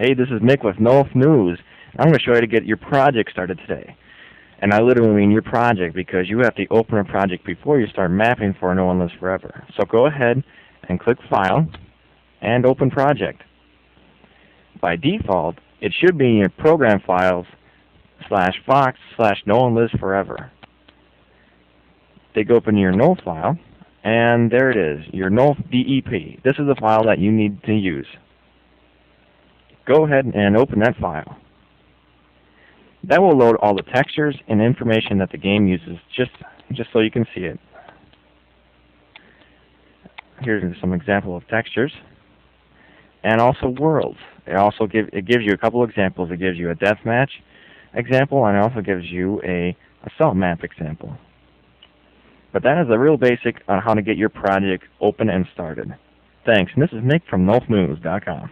Hey, this is Mick with NOLF News. I'm going to show you how to get your project started today. And I literally mean your project because you have to open a project before you start mapping for No One Lives Forever. So go ahead and click File and Open Project. By default, it should be in your Program Files /Fox/No One Lives Forever. Dig open your NOLF file, and there it is, your NOLF DEP. This is the file that you need to use. Go ahead and open that file. That will load all the textures and information that the game uses, just so you can see it. Here's some example of textures, and also worlds. It gives you a couple examples. It gives you a deathmatch example, and it also gives you a assault map example. But that is the real basic on how to get your project open and started. Thanks, and this is Nick from NOLFnews.com.